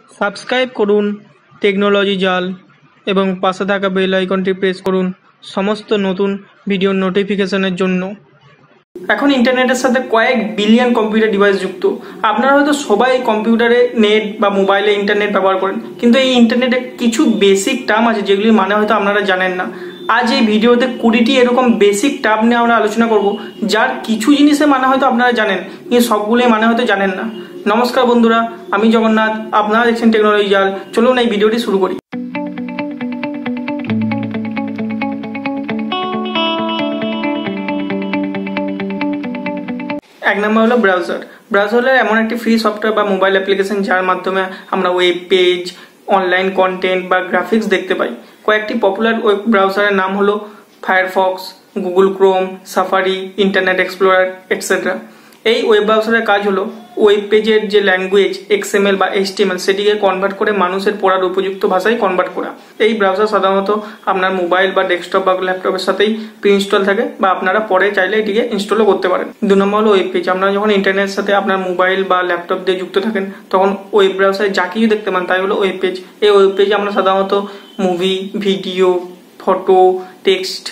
Subscribe করুন technology জাল এবং পাশে থাকা বেল আইকনটি প্রেস করুন সমস্ত নতুন ভিডিওর নোটিফিকেশনের জন্য। এখন ইন্টারনেটের সাথে কয়েক বিলিয়ন কম্পিউটার ডিভাইস যুক্ত। আপনারা হয়তো সবাই কম্পিউটারে নেট বা মোবাইলে ইন্টারনেট ব্যবহার করেন, কিন্তু এই ইন্টারনেটে কিছু বেসিক টার্ম আছে যেগুলির মানে হয়তো আপনারা জানেন না। আজ এই ভিডিওতে 20টি এরকম বেসিক টার্ম নিয়ে আমরা আলোচনা করব, যার কিছু জিনিসের মানে হয়তো আপনারা জানেন কিন্তু সবগুলোই মানে হয়তো জানেন না। নমস্কার বন্ধুরা, আমি জগন্নাথ, আপনারা দেখছেন টেকনোলজি জাল। চলুন এই ভিডিওটি শুরু করি। এক নম্বর হলো ব্রাউজার। ব্রাউজার হলো এমন একটি ফ্রি সফটওয়্যার বা মোবাইল অ্যাপ্লিকেশন যার মাধ্যমে আমরা ওয়েব পেজ, অনলাইন কন্টেন্ট বা গ্রাফিক্স দেখতে পাই। কয়েকটি পপুলার ওয়েব ব্রাউজারের নাম হলো Firefox, Google Chrome, safari, internet explorer etcetera. এই ওয়েব ব্রাউজারের কাজ হলো ওয়েব পেজের যে ল্যাঙ্গুয়েজ XML বা HTML সেটিকে কনভার্ট করে মানুষের পড়ার উপযুক্ত ভাষায় কনভার্ট করা। এই ব্রাউজার সাধারণত আপনার মোবাইল বা ডেস্কটপ বা ল্যাপটপের সাথেই প্রি ইনস্টল থাকে বা আপনারা পরে চাইলে এটিকে ইনস্টলও করতে পারেন। 2 নম্বর হলো ওয়েব পেজ। আপনারা যখন ইন্টারনেটের সাথে আপনার মোবাইল বা ল্যাপটপ দিয়ে যুক্ত থাকেন তখন ওয়েব ব্রাউজারে যা কিছু দেখতে পান তাই হলো ওয়েব পেজ। এই ওয়েব পেজে আমরা সাধারণত movie, video, photo, text,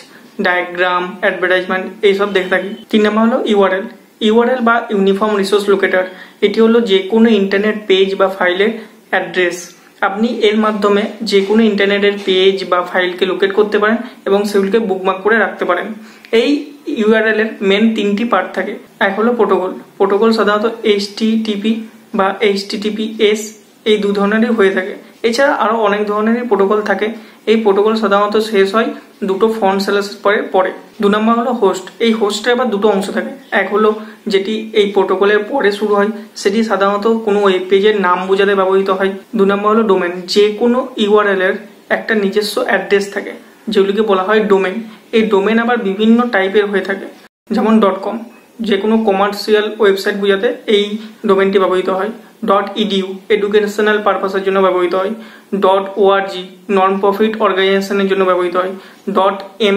diagram, advertisement এইসব দেখে থাকি। 3 নম্বর হলো ইউআরএল বা ইউনিফর্ম রিসোর্স লোকেটর। এটি হলো যে কোনো ইন্টারনেট পেজ বা ফাইলের অ্যাড্রেস। আপনি এর মাধ্যমে যে কোনো ইন্টারনেটের পেজ বা ফাইলকে লোকেট করতে পারেন এবং সেগুলিকে বুকমার্ক করে রাখতে পারেন। এই ইউআরএল এর মেন 3টি পার্ট থাকে। এক হলো প্রোটোকল সাধারণত HTTP বা HTTPS এই 2 ধরনেরই হয়ে থাকে। এছাড়া আরো অনেক ধরনেরই প্রোটোকল থাকে। এই প্রোটোকল সাধারণত শেষ হয় দুটো ফন্ট স্ল্যাশের পরে। 2 নম্বর হলো হোস্ট। এই হোস্টের আবার দুটো অংশ থাকে। এক হলো যেটি এই প্রোটোকলের পরে শুরু হয়, সেটি সাধারণত কোনো ওয়েব পেজের নাম বোঝাতে ব্যবহৃত হয়। 2 নম্বর হলো ডোমেন। যে কোনো ইউআরএল এর একটা নিজস্ব অ্যাড্রেস থাকে যেগুলিকে বলা হয় ডোমেন। এই ডোমেন আবার বিভিন্ন টাইপের হয়ে থাকে, যেমন .com যে কোনো কমার্শিয়াল ওয়েবসাইট বোঝাতে এই ডোমেনটি ব্যবহৃত হয়। .edu এডুকেশনাল পারপাসের জন্য ব্যবহৃত হয়। .org নন প্রফিট অর্গানাইজেশনের জন্য ব্যবহৃত হয়।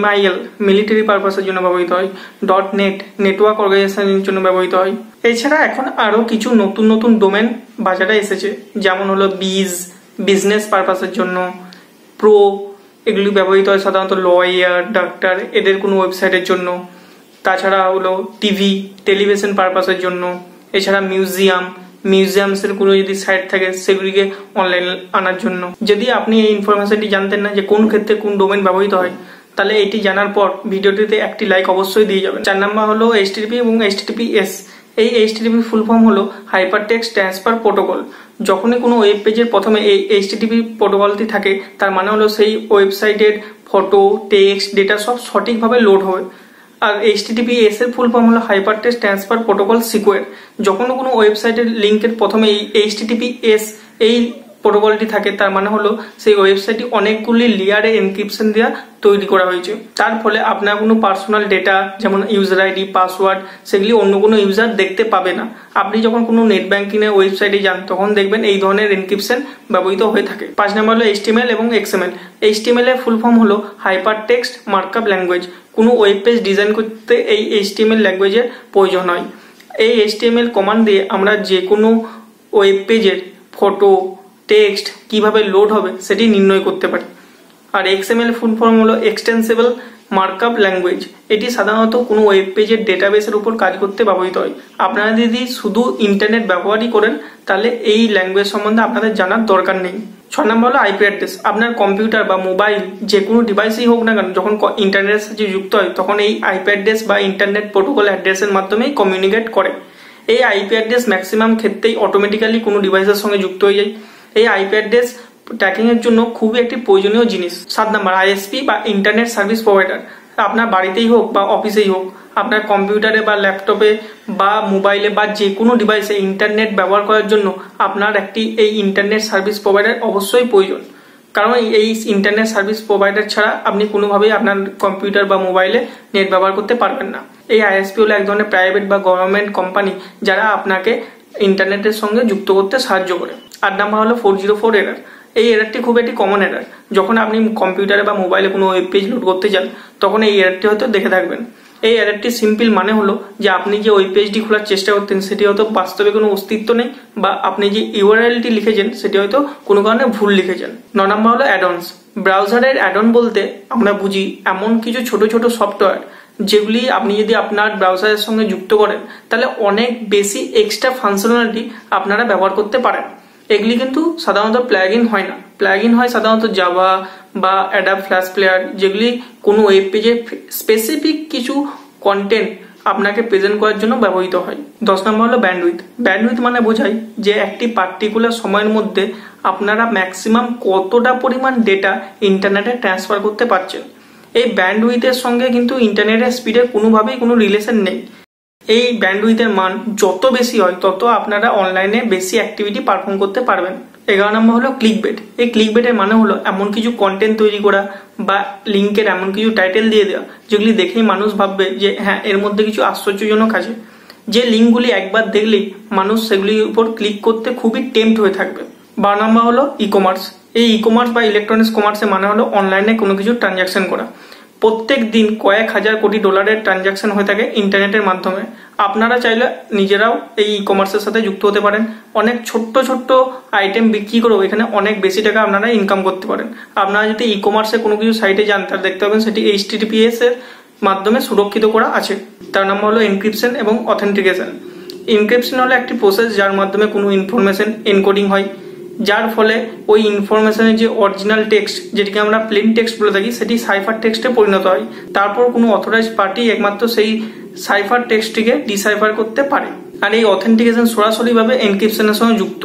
.mil মিলিটারি পারপাসের জন্য ব্যবহৃত হয়। .net নেটওয়ার্ক অর্গানাইজেশনের জন্য ব্যবহৃত হয়। এছাড়া এখন আরো কিছু নতুন ডোমেন বাজারে এসেছে, যেমন হলো বিজনেস পারপাসের জন্য, প্রো এগুলি ব্যবহৃত হয় সাধারণত লয়ার, ডাক্তার এদের কোনো ওয়েবসাইটের জন্য। তাছাড়া হলো টেলিভিশন পারপাসের জন্য। এছাড়া মিউজিয়ামসের কোনো যদি সাইট থাকে সেগুলিকে অনলাইন আনার জন্য। যদি আপনি এই ইনফরমেশনটি জানতেন না যে কোন ক্ষেত্রে কোন ডোমেন ব্যবহৃত হয়, তাহলে এটি জানার পর ভিডিওটিতে একটি লাইক অবশ্যই দিয়ে যাবেন। 4 নম্বর হলো HTTP এবং HTTPS। এই HTTP ফুল ফর্ম হলো হাইপার টেক্সট ট্রান্সফার প্রোটোকল। যখনই কোনো ওয়েব পেজের প্রথমে এই HTTP প্রোটোকলটি থাকে তার মানে হলো সেই ওয়েবসাইটের ফটো, টেক্সট, ডেটা সব সঠিকভাবে লোড হবে। আর HTTPS এর ফুল ফর্ম হলো হাইপার টেক্সট ট্রান্সফার প্রোটোকল সিকোয়ার। যখন কোনো ওয়েবসাইটের লিঙ্কের প্রথমে এই HTTPS এই প্রোটোকলটি থাকে তার মানে হলো সেই ওয়েবসাইটটি অনেকগুলি লেয়ারে এনক্রিপশন দেওয়া তৈরি করা হয়েছে। তার ফলে আপনার কোনো পার্সোনাল ডেটা যেমন ইউজার আইডি, পাসওয়ার্ড সেগুলি অন্য কোনো ইউজার দেখতে পাবে না। আপনি যখন কোনো নেট ব্যাংকিং এর ওয়েবসাইটে যান তখন দেখবেন এই ধরনের এনক্রিপশন ব্যবহৃত হয়ে থাকে। 5 নম্বর হলো HTML এবং XML। HTML এর ফুল ফর্ম হলো হাইপার টেক্সট মার্কআপ ল্যাঙ্গুয়েজ। কোনো ওয়েব পেজ ডিজাইন করতে এই HTML ল্যাঙ্গুয়েজের প্রয়োজন হয়। এই HTML কমান্ড দিয়ে আমরা যে কোনো ওয়েব পেজের ফটো, টেক্সট কিভাবে লোড হবে সেটি নির্ণয় করতে পারি। আর XML ফুল ফর্ম হলো এক্সটেন্সিবল মার্কআপ ল্যাঙ্গুয়েজ। এটি সাধারণত কোনো ওয়েব পেজের ডেটাবেসের উপর কাজ করতে ব্যবহৃত হয়। আপনারা যদি শুধু ইন্টারনেট ব্যবহারই করেন তাহলে এই ল্যাঙ্গুয়েজ সম্বন্ধে আপনাদের জানার দরকার নেই। 6 নম্বর হলো IP অ্যাড্রেস। আপনার কম্পিউটার বা মোবাইল যে কোনো ডিভাইসই হোক না কেন, যখন ইন্টারনেটের সাথে যুক্ত হয় তখন এই IP অ্যাড্রেস বা ইন্টারনেট প্রোটোকল অ্যাড্রেসের মাধ্যমেই কমিউনিকেট করে। এই IP অ্যাড্রেস ম্যাক্সিমাম ক্ষেত্রেই অটোমেটিক্যালি কোনো ডিভাইসের সঙ্গে যুক্ত হয়ে যায়। এই IP অ্যাড্রেস ট্র্যাকিং এর জন্য খুবই একটি প্রয়োজনীয় জিনিস। 7 নম্বর ISP বা ইন্টারনেট সার্ভিস প্রোভাইডার। আপনার বাড়িতেই হোক বা অফিসেই হোক, আপনার কম্পিউটারে বা ল্যাপটপে বা মোবাইলে বা যে কোনো ডিভাইসে ইন্টারনেট ব্যবহার করার জন্য আপনার একটি এই ইন্টারনেট সার্ভিস প্রোভাইডার অবশ্যই প্রয়োজন। কারণ এই ইন্টারনেট সার্ভিস প্রোভাইডার ছাড়া আপনি কোনোভাবেই আপনার কম্পিউটার বা মোবাইলে নেট ব্যবহার করতে পারবেন না। এই ISP হলো এক ধরনের প্রাইভেট বা গভর্নমেন্ট কোম্পানি যারা আপনাকে ইন্টারনেটের সঙ্গে যুক্ত করতে সাহায্য করে। 8 নম্বর হলো 404 এরর। এই এররটি খুব একটি কমন এরর। যখন আপনি কম্পিউটারে বা মোবাইলে কোনো ওয়েব পেজ লোড করতে যান তখন এই এররটি হয়তো দেখে থাকবেন। এই অ্যাডারটি সিম্পল মানে হলো যে আপনি যে ওই পেজটি খোলার চেষ্টা করতেন সেটি হয়তো বাস্তবে কোনো অস্তিত্ব নেই, বা আপনি যে ইউআরএলটি লিখেছেন সেটি হয়তো কোনো কারণে ভুল লিখেছেন। 9 নম্বর হলো অ্যাডঅনস। ব্রাউজারের অ্যাডঅন বলতে আমরা বুঝি এমন কিছু ছোট ছোট সফটওয়্যার যেগুলি আপনি যদি আপনার ব্রাউজারের সঙ্গে যুক্ত করেন তাহলে অনেক বেশি এক্সট্রা ফাংশনালিটি আপনারা ব্যবহার করতে পারেন। এগুলি কিন্তু সাধারণত প্লাগইন হয় না, প্লাগইন হয় সাধারণত জাভা বা অ্যাডাব ফ্ল্যাশ প্লেয়ার, যেগুলি কোনো ওয়েব পেজে স্পেসিফিক কিছু কন্টেন্ট আপনাকে প্রেজেন্ট করার জন্য ব্যবহৃত হয়। 10 নম্বর হলো ব্যান্ডউইথ। ব্যান্ডউইথ মানে বোঝায় যে একটি পার্টিকুলার সময়ের মধ্যে আপনারা ম্যাক্সিমাম কতটা পরিমাণ ডেটা ইন্টারনেটে ট্রান্সফার করতে পারছেন। এই ব্যান্ডউইথের সঙ্গে কিন্তু ইন্টারনেটের স্পিডের কোনোভাবেই কোনো রিলেশন নেই। এই ব্যান্ডউইথের মান যত বেশি হয় তত আপনারা অনলাইনে বেশি অ্যাক্টিভিটি পারফর্ম করতে পারবেন। 11 নম্বর হলো ক্লিকবেট। এই ক্লিকবেটের মানে হলো এমন কিছু কন্টেন্ট তৈরি করা বা লিঙ্কের এমন কিছু টাইটেল দিয়ে দেওয়া যেগুলি দেখেই মানুষ ভাববে যে হ্যাঁ এর মধ্যে কিছু আশ্চর্যজনক আছে, যে লিঙ্কগুলি একবার দেখলেই মানুষ সেগুলির উপর ক্লিক করতে খুবই টেম্পট হয়ে থাকবে। 12 নম্বর হলো ই কমার্স। এই ই কমার্স বা ইলেকট্রনিক্স কমার্সের মানে হলো অনলাইনে কোনো কিছু ট্রানজাকশন করা। প্রত্যেক দিন কয়েক হাজার কোটি ডলারের ট্রানজাকশন হয়ে থাকে ইন্টারনেটের মাধ্যমে। আপনারা চাইলে নিজেরাও এই ই কমার্সের সাথে যুক্ত হতে পারেন। অনেক ছোট্ট ছোট্ট আইটেম বিক্রি করেও এখানে অনেক বেশি টাকা আপনারা ইনকাম করতে পারেন। আপনারা যদি ই কমার্সে কোনো কিছু সাইটে যান তাহলে দেখতে পাবেন সেটি HTTPS এর মাধ্যমে সুরক্ষিত করা আছে। তার নাম হলো এনক্রিপশন এবং অথেন্টিকেশন। এনক্রিপশন হলো একটি প্রসেস যার মাধ্যমে কোনো ইনফরমেশন এনকোডিং হয়, যার ফলে ওই ইনফরমেশনের যে অরিজিনাল টেক্সট, যেটিকে আমরা প্লেন টেক্সট বলে থাকি, সেটি সাইফার টেক্সটে পরিণত হয়। তারপর কোনো অথরাইজড পার্টি একমাত্র সেই সাইফার টেক্সটটিকে ডিসাইফার করতে পারে। আর এই অথেন্টিকেশন সরাসরিভাবে এনক্রিপশনের সঙ্গে যুক্ত।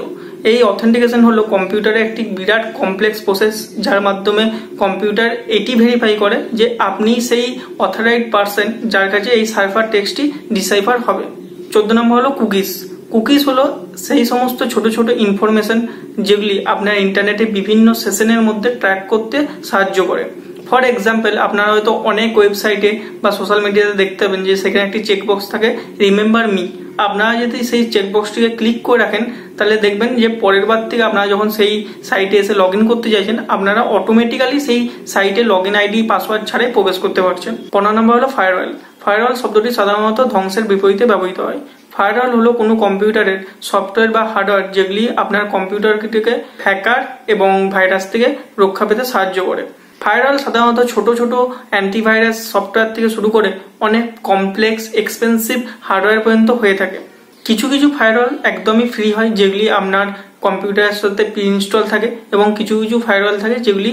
এই অথেন্টিকেশন হলো কম্পিউটারে একটি বিরাট কমপ্লেক্স প্রসেস যার মাধ্যমে কম্পিউটার এটি ভেরিফাই করে যে আপনি সেই অথরাইজড পারসন যার কাছে এই সাইফার টেক্সটটি ডিসাইফার হবে। 14 নম্বর হলো কুকিজ। কুকিজ হলো সেই সমস্ত ছোট ছোট ইনফরমেশন যেগুলি আপনার ইন্টারনেটে বিভিন্ন সেশনের মধ্যে ট্র্যাক করতে সাহায্য করে। ফর এক্সাম্পল, আপনারা হয়তো অনেক ওয়েবসাইটে বা সোশ্যাল মিডিয়াতে দেখতে পাবেন যে সেখানে একটি চেকবক্স থাকে রিমেম্বার মি। আপনারা যদি সেই চেকবক্সটিকে ক্লিক করে রাখেন তাহলে দেখবেন যে পরের বার থেকে আপনারা যখন সেই সাইটে এসে লগ ইন করতে চাইছেন আপনারা অটোমেটিক্যালি সেই সাইটে লগ ইন আইডি পাসওয়ার্ড ছাড়াই প্রবেশ করতে পারছেন। 15 নম্বর হলো ফায়ারওয়াল। ফায়ারওয়াল শব্দটি সাধারণত ধ্বংসের বিপরীতে ব্যবহৃত হয়। ফায়ারওয়াল হলো কোনো কম্পিউটারের সফটওয়্যার বা হার্ডওয়্যার যেগুলি আপনার কম্পিউটারটিকে হ্যাকার এবং ভাইরাস থেকে রক্ষা পেতে সাহায্য করে। ফায়ারওয়াল সাধারণত ছোট ছোট অ্যান্টিভাইরাস সফটওয়্যার থেকে শুরু করে অনেক কমপ্লেক্স এক্সপেন্সিভ হার্ডওয়্যার পর্যন্ত হয়ে থাকে। কিছু কিছু ফায়ারওয়াল একদমই ফ্রি হয় যেগুলি আপনার কম্পিউটারের সাথে প্রি ইনস্টল থাকে, এবং কিছু কিছু ফায়ারওয়াল থাকে যেগুলি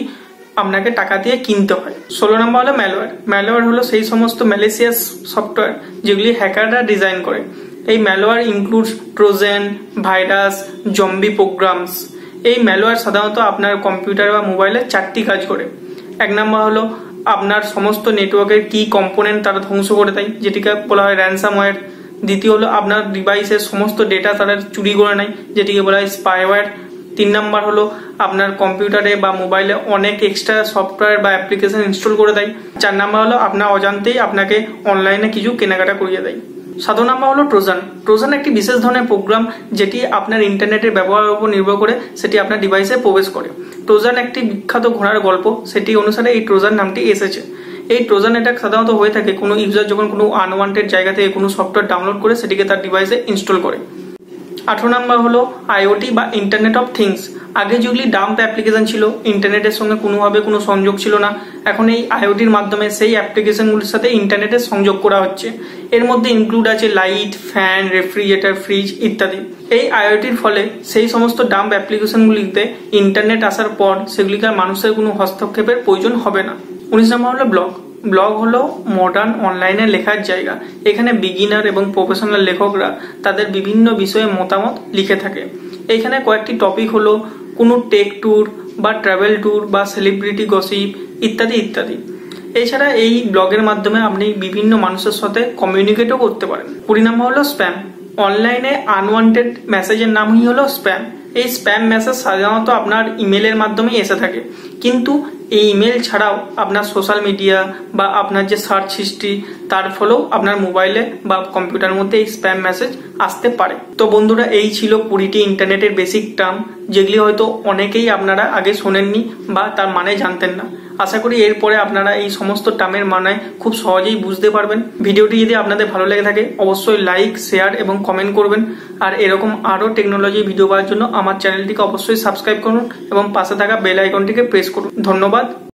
আপনাকে টাকা দিয়ে কিনতে হয়। 16 নম্বর হলো ম্যালওয়্যার। ম্যালওয়্যার হলো সেই সমস্ত ম্যালিসিয়াস সফটওয়্যার যেগুলি হ্যাকাররা ডিজাইন করে। এই malware includes Trojan, virus, zombie programs. এই ম্যালওয়্যার সাধারণত আপনার কম্পিউটার বা মোবাইলে 4টি কাজ করে। 1 নম্বর হলো আপনার সমস্ত নেটওয়ার্কের কি কম্পোনেন্ট তারা ধ্বংস করে দেয়, যেটিকে বলা হয় র্যানসামওয়্যার। দ্বিতীয় হলো আপনার ডিভাইসের সমস্ত ডেটা তারা চুরি করে নেয়, যেটিকে বলা হয় স্পাইওয়্যার। 3 নম্বর হলো আপনার কম্পিউটারে বা মোবাইলে অনেক এক্সট্রা সফটওয়্যার বা অ্যাপ্লিকেশন ইনস্টল করে দেয়। 4 নম্বর হলো আপনার অজান্তেই আপনাকে অনলাইনে কিছু কেনাকাটা করিয়ে দেয়। 7 নম্বর হলো ট্রোজান। ট্রোজান একটি বিশেষ ধরনের প্রোগ্রাম যেটি আপনার ইন্টারনেটের ব্যবহারের উপর নির্ভর করে সেটি আপনার ডিভাইসে প্রবেশ করে। ট্রোজান একটি বিখ্যাত ঘোড়ার গল্প, সেটি অনুসারে এই ট্রোজান নামটি এসেছে। এই ট্রোজান অ্যাটাক সাধারণত হয়ে থাকে কোনো ইউজার যখন কোনো আনওয়ান্টেড জায়গা থেকে কোনো সফটওয়্যার ডাউনলোড করে সেটিকে তার ডিভাইসে ইনস্টল করে। 18 নম্বর হলো আইওটি বা ইন্টারনেট অফ থিংস। আগে যেগুলি ডাম্প অ্যাপ্লিকেশন ছিল, ইন্টারনেটের সঙ্গে কোনোভাবে কোনো সংযোগ ছিল না, এখন এই আইওটির মাধ্যমে সেই অ্যাপ্লিকেশনগুলির সাথে ইন্টারনেটের সংযোগ করা হচ্ছে। এর মধ্যে ইনক্লুড আছে লাইট, ফ্যান, রেফ্রিজারেটর, ফ্রিজ ইত্যাদি। এই আইওটির ফলে সেই সমস্ত ডাম্প অ্যাপ্লিকেশনগুলিতে ইন্টারনেট আসার পর সেগুলিকে মানুষের কোনো হস্তক্ষেপের প্রয়োজন হবে না। 19 নম্বর হলো ব্লগ। ব্লগ হলো মডার্ন অনলাইনে লেখার জায়গা। এখানে বিগিনার এবং প্রফেশনাল লেখকরা তাদের বিভিন্ন বিষয়ে মতামত লিখে থাকে। এখানে কয়েকটি টপিক হলো কোনো টেক ট্যুর বা ট্রাভেল ট্যুর বা সেলিব্রিটি গসিপ ইত্যাদি ইত্যাদি। এছাড়া এই ব্লগের মাধ্যমে আপনি বিভিন্ন মানুষের সাথে কমিউনিকেটও করতে পারেন। 20 নম্বর হলো স্প্যাম। অনলাইনে আনওয়ান্টেড মেসেজের নামই হলো স্প্যাম। এই স্প্যাম মেসেজ সাধারণত আপনার ইমেলের মাধ্যমেই এসে থাকে, কিন্তু এই ইমেল ছাড়াও আপনার সোশ্যাল মিডিয়া বা আপনার যে সার্চ হিস্ট্রি তার ফলেও আপনার মোবাইলে বা কম্পিউটারের মধ্যে এই স্প্যাম মেসেজ আসতে পারে। তো বন্ধুরা, এই ছিল 20টি ইন্টারনেটের বেসিক টার্ম যেগুলি হয়তো অনেকেই আপনারা আগে শোনেননি বা তার মানে জানতেন না। আশা করি এরপরে আপনারা এই সমস্ত টার্মের মানে খুব সহজেই বুঝতে পারবেন। ভিডিওটি যদি আপনাদের ভালো লেগে থাকে অবশ্যই লাইক, শেয়ার এবং কমেন্ট করবেন। আর এরকম আরো টেকনোলজি ভিডিও পাওয়ার জন্য আমার চ্যানেলটিকে অবশ্যই সাবস্ক্রাইব করুন এবং পাশে থাকা বেল আইকনটিকে প্রেস করুন। ধন্যবাদ।